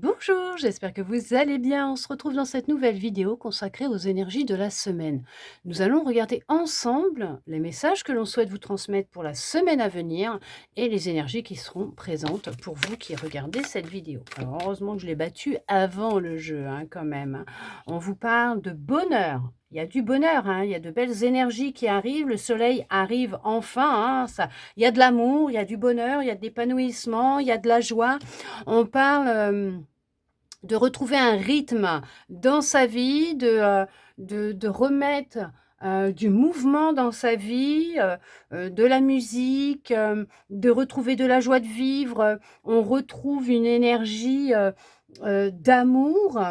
Bonjour, j'espère que vous allez bien. On se retrouve dans cette nouvelle vidéo consacrée aux énergies de la semaine. Nous allons regarder ensemble les messages que l'on souhaite vous transmettre pour la semaine à venir et les énergies qui seront présentes pour vous qui regardez cette vidéo. Alors heureusement que je l'ai battue avant le jeu, quand même. On vous parle de bonheur. Il y a du bonheur, il y a de belles énergies qui arrivent, le soleil arrive enfin, il y a de l'amour, il y a du bonheur, il y a de l'épanouissement, il y a de la joie. On parle de retrouver un rythme dans sa vie, de remettre du mouvement dans sa vie, de la musique, de retrouver de la joie de vivre. On retrouve une énergie d'amour.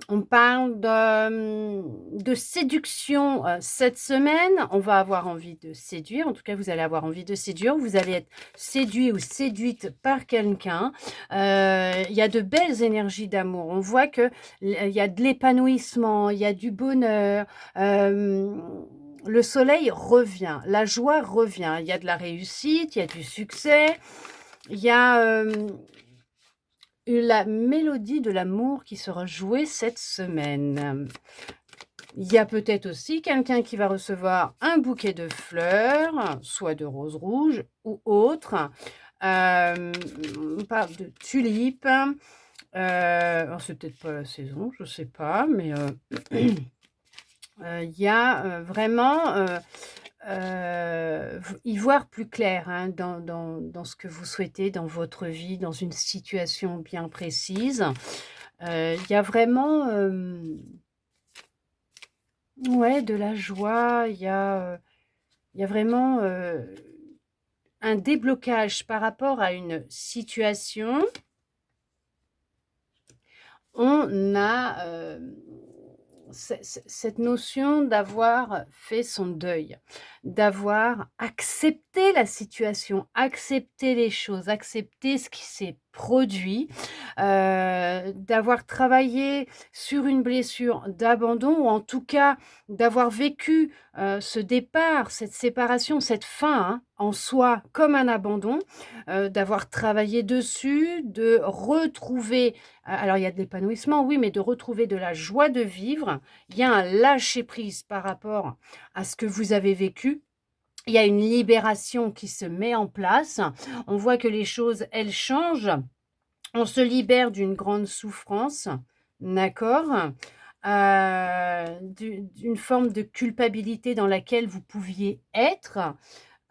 On parle de séduction cette semaine. On va avoir envie de séduire. En tout cas, vous allez avoir envie de séduire. Vous allez être séduit ou séduite par quelqu'un. Il y a de belles énergies d'amour. On voit qu'il y a de l'épanouissement, il y a du bonheur. Le soleil revient, la joie revient. Il y a de la réussite, il y a du succès. Il y a la mélodie de l'amour qui sera jouée cette semaine. Il y a peut-être aussi quelqu'un qui va recevoir un bouquet de fleurs, soit de roses rouges ou autre. On parle de tulipes. Alors c'est peut-être pas la saison, je sais pas, mais il y a vraiment y voir plus clair dans ce que vous souhaitez dans votre vie, dans une situation bien précise. Il y a vraiment ouais, de la joie, il y a vraiment un déblocage par rapport à une situation. On a cette notion d'avoir fait son deuil, d'avoir accepté la situation, accepté les choses, accepté ce qui s'est produit, d'avoir travaillé sur une blessure d'abandon ou en tout cas d'avoir vécu ce départ, cette séparation, cette fin en soi comme un abandon, d'avoir travaillé dessus, de retrouver alors il y a de l'épanouissement, oui, mais de retrouver de la joie de vivre. Il y a un lâcher-prise par rapport à ce que vous avez vécu. Il y a une libération qui se met en place. On voit que les choses, elles changent. On se libère d'une grande souffrance, d'accord? D'une forme de culpabilité dans laquelle vous pouviez être.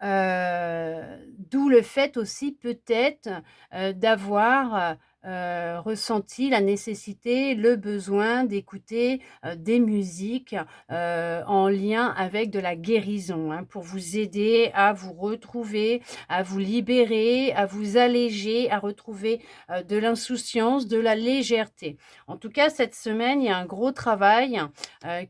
D'où le fait aussi peut-être, d'avoir, ressenti la nécessité, le besoin d'écouter, des musiques, en lien avec de la guérison, pour vous aider à vous retrouver, à vous libérer, à vous alléger, à retrouver, de l'insouciance, de la légèreté. En tout cas, cette semaine, il y a un gros travail,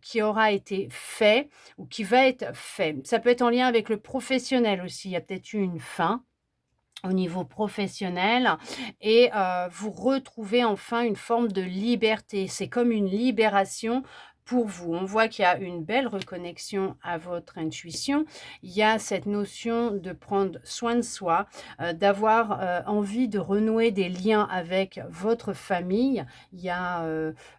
qui aura été fait ou qui va être fait. Ça peut être en lien avec le professionnel aussi. Il y a peut-être eu une fin au niveau professionnel et vous retrouvez enfin une forme de liberté. C'est comme une libération pour vous. On voit qu'il y a une belle reconnexion à votre intuition. Il y a cette notion de prendre soin de soi, d'avoir envie de renouer des liens avec votre famille. Il y a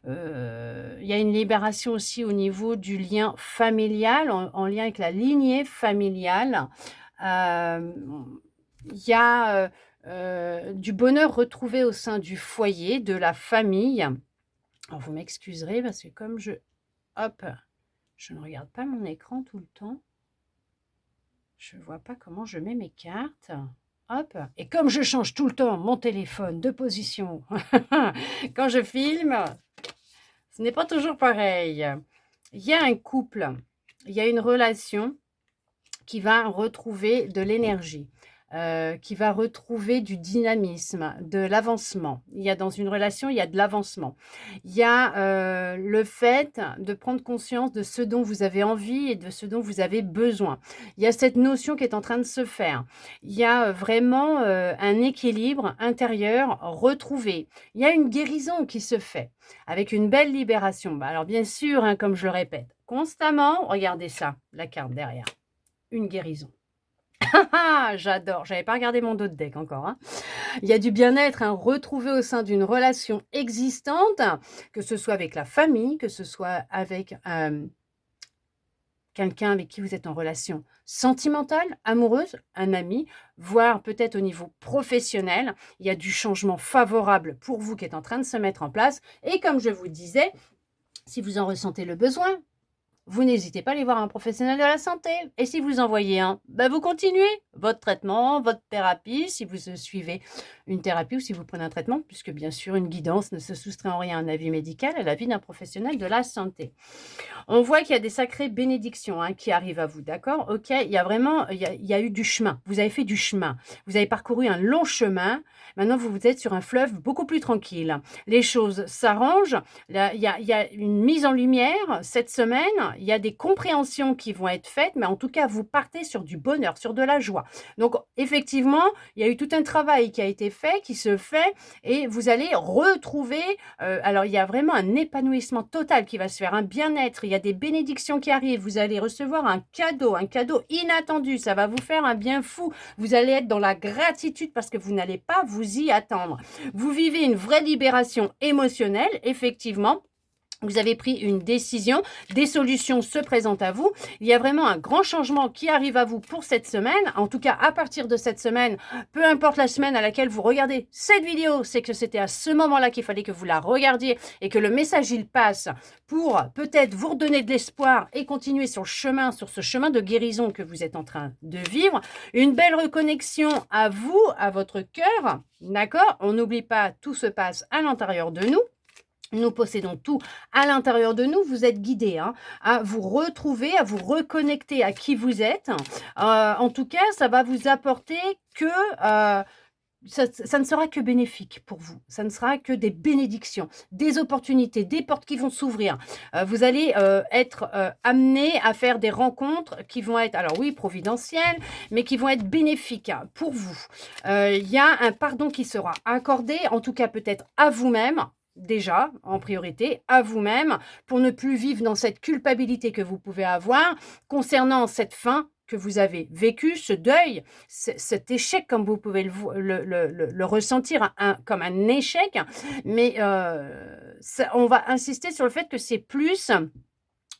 une libération aussi au niveau du lien familial, en lien avec la lignée familiale. Euh, il y a du bonheur retrouvé au sein du foyer, de la famille. Alors, vous m'excuserez parce que comme hop, je ne regarde pas mon écran tout le temps, je ne vois pas comment je mets mes cartes. Hop, et comme je change tout le temps mon téléphone de position quand je filme, ce n'est pas toujours pareil. Il y a un couple, il y a une relation qui va retrouver de l'énergie, qui va retrouver du dynamisme, de l'avancement. Il y a dans une relation, il y a de l'avancement. Il y a le fait de prendre conscience de ce dont vous avez envie et de ce dont vous avez besoin. Il y a cette notion qui est en train de se faire. Il y a vraiment un équilibre intérieur retrouvé. Il y a une guérison qui se fait avec une belle libération. Alors bien sûr, comme je le répète constamment, regardez ça, la carte derrière. Une guérison. Ah, j'adore, j'avais pas regardé mon dos de deck encore, hein. Il y a du bien-être, hein, retrouvé au sein d'une relation existante, que ce soit avec la famille, que ce soit avec, quelqu'un avec qui vous êtes en relation sentimentale, amoureuse, un ami, voire peut-être au niveau professionnel. Il y a du changement favorable pour vous qui est en train de se mettre en place et comme je vous disais, si vous en ressentez le besoin, vous n'hésitez pas à aller voir un professionnel de la santé. Et si vous en voyez un, bah vous continuez votre traitement, votre thérapie, si vous suivez une thérapie ou si vous prenez un traitement, puisque bien sûr une guidance ne se soustrait en rien à un avis médical, à l'avis d'un professionnel de la santé. On voit qu'il y a des sacrées bénédictions, hein, qui arrivent à vous, d'accord? OK, il y a vraiment il y a eu du chemin. Vous avez fait du chemin. Vous avez parcouru un long chemin. Maintenant, vous êtes sur un fleuve beaucoup plus tranquille. Les choses s'arrangent. Là, il y a une mise en lumière cette semaine. Il y a des compréhensions qui vont être faites, mais en tout cas, vous partez sur du bonheur, sur de la joie. Donc effectivement, il y a eu tout un travail qui a été fait, qui se fait et vous allez retrouver, alors il y a vraiment un épanouissement total qui va se faire, un bien-être, il y a des bénédictions qui arrivent, vous allez recevoir un cadeau inattendu, ça va vous faire un bien fou. Vous allez être dans la gratitude parce que vous n'allez pas vous y attendre. Vous vivez une vraie libération émotionnelle, effectivement. Vous avez pris une décision, des solutions se présentent à vous. Il y a vraiment un grand changement qui arrive à vous pour cette semaine. En tout cas, à partir de cette semaine, peu importe la semaine à laquelle vous regardez cette vidéo, c'est que c'était à ce moment-là qu'il fallait que vous la regardiez et que le message il passe pour peut-être vous redonner de l'espoir et continuer sur le chemin, sur ce chemin de guérison que vous êtes en train de vivre. Une belle reconnexion à vous, à votre cœur, d'accord? On n'oublie pas, tout se passe à l'intérieur de nous. Nous possédons tout à l'intérieur de nous. Vous êtes guidés, hein, à vous retrouver, à vous reconnecter à qui vous êtes. En tout cas, ça va vous apporter que ça ne sera que bénéfique pour vous. Ça ne sera que des bénédictions, des opportunités, des portes qui vont s'ouvrir. Vous allez être amenés à faire des rencontres qui vont être, alors oui, providentielles, mais qui vont être bénéfiques, hein, pour vous. Il y a un pardon qui sera accordé, en tout cas peut-être à vous-même, déjà, en priorité, à vous-même, pour ne plus vivre dans cette culpabilité que vous pouvez avoir concernant cette fin que vous avez vécue, ce deuil, cet échec, comme vous pouvez le ressentir, comme un échec. Mais on va insister sur le fait que c'est plus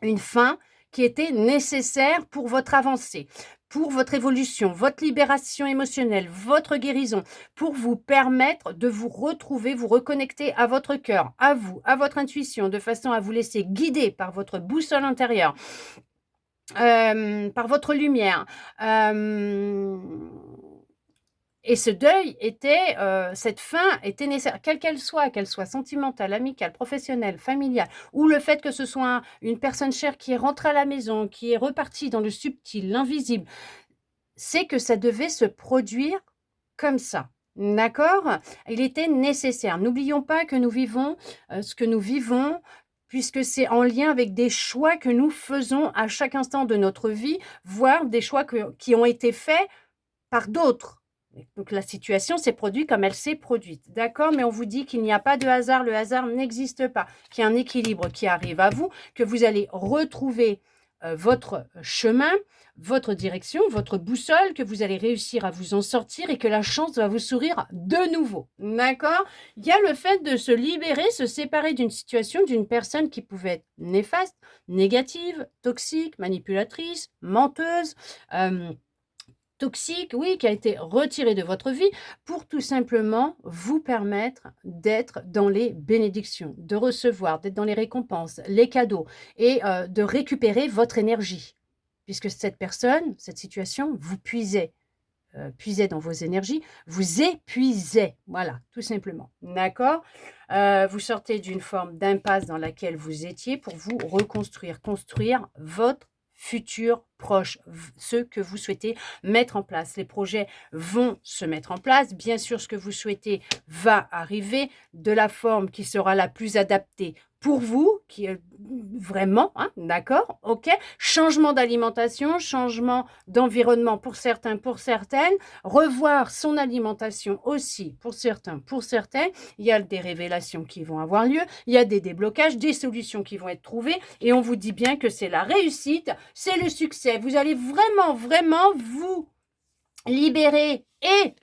une fin qui était nécessaire pour votre avancée, pour votre évolution, votre libération émotionnelle, votre guérison, pour vous permettre de vous retrouver, vous reconnecter à votre cœur, à vous, à votre intuition, de façon à vous laisser guider par votre boussole intérieure, par votre lumière. Et ce deuil était, cette fin était nécessaire, quelle qu'elle soit sentimentale, amicale, professionnelle, familiale, ou le fait que ce soit une personne chère qui est rentrée à la maison, qui est repartie dans le subtil, l'invisible, c'est que ça devait se produire comme ça. D'accord? Il était nécessaire. N'oublions pas que nous vivons ce que nous vivons, puisque c'est en lien avec des choix que nous faisons à chaque instant de notre vie, voire des choix qui ont été faits par d'autres. Donc la situation s'est produite comme elle s'est produite. D'accord? Mais on vous dit qu'il n'y a pas de hasard, le hasard n'existe pas, qu'il y a un équilibre qui arrive à vous, que vous allez retrouver votre chemin, votre direction, votre boussole, que vous allez réussir à vous en sortir et que la chance va vous sourire de nouveau. D'accord? Il y a le fait de se libérer, se séparer d'une situation, d'une personne qui pouvait être néfaste, négative, toxique, manipulatrice, menteuse, toxique, oui, qui a été retiré de votre vie pour tout simplement vous permettre d'être dans les bénédictions, de recevoir, d'être dans les récompenses, les cadeaux et de récupérer votre énergie. Puisque cette personne, cette situation, vous puisait dans vos énergies, vous épuisait. Voilà, tout simplement. D'accord? Vous sortez d'une forme d'impasse dans laquelle vous étiez pour vous reconstruire, construire votre futur proche, ceux que vous souhaitez mettre en place. Les projets vont se mettre en place. Bien sûr, ce que vous souhaitez va arriver de la forme qui sera la plus adaptée pour vous, qui est vraiment, hein, d'accord, ok. Changement d'alimentation, changement d'environnement pour certains, pour certaines. Revoir son alimentation aussi pour certains, pour certaines. Il y a des révélations qui vont avoir lieu. Il y a des déblocages, des solutions qui vont être trouvées. Et on vous dit bien que c'est la réussite, c'est le succès. Vous allez vraiment, vraiment vous libérer et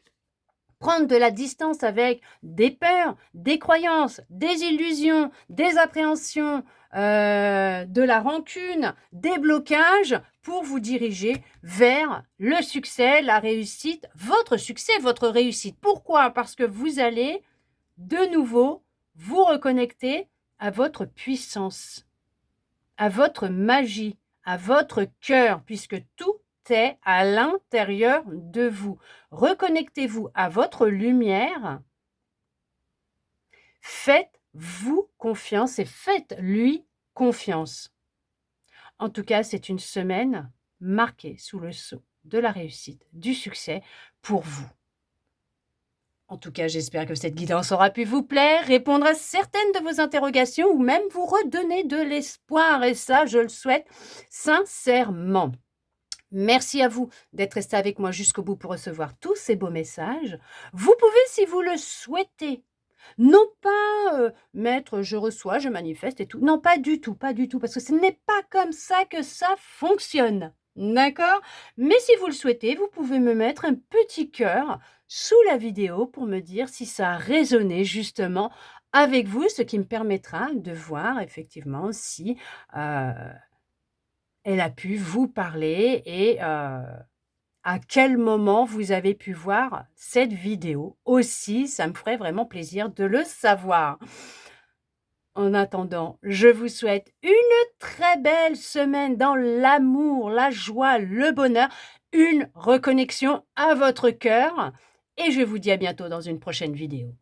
prendre de la distance avec des peurs, des croyances, des illusions, des appréhensions, de la rancune, des blocages pour vous diriger vers le succès, la réussite, votre réussite. Pourquoi? Parce que vous allez de nouveau vous reconnecter à votre puissance, à votre magie, à votre cœur, puisque tout est à l'intérieur de vous. Reconnectez-vous à votre lumière, faites-vous confiance et faites-lui confiance. En tout cas, c'est une semaine marquée sous le sceau de la réussite, du succès pour vous. En tout cas, j'espère que cette guidance aura pu vous plaire, répondre à certaines de vos interrogations ou même vous redonner de l'espoir. Et ça, je le souhaite sincèrement. Merci à vous d'être resté avec moi jusqu'au bout pour recevoir tous ces beaux messages. Vous pouvez, si vous le souhaitez, non pas mettre je reçois, je manifeste et tout. Non, pas du tout, pas du tout, parce que ce n'est pas comme ça que ça fonctionne. D'accord? Mais si vous le souhaitez, vous pouvez me mettre un petit cœur sous la vidéo pour me dire si ça a résonné justement avec vous, ce qui me permettra de voir effectivement si elle a pu vous parler et à quel moment vous avez pu voir cette vidéo. Aussi, ça me ferait vraiment plaisir de le savoir. En attendant, je vous souhaite une très belle semaine dans l'amour, la joie, le bonheur, une reconnexion à votre cœur et je vous dis à bientôt dans une prochaine vidéo.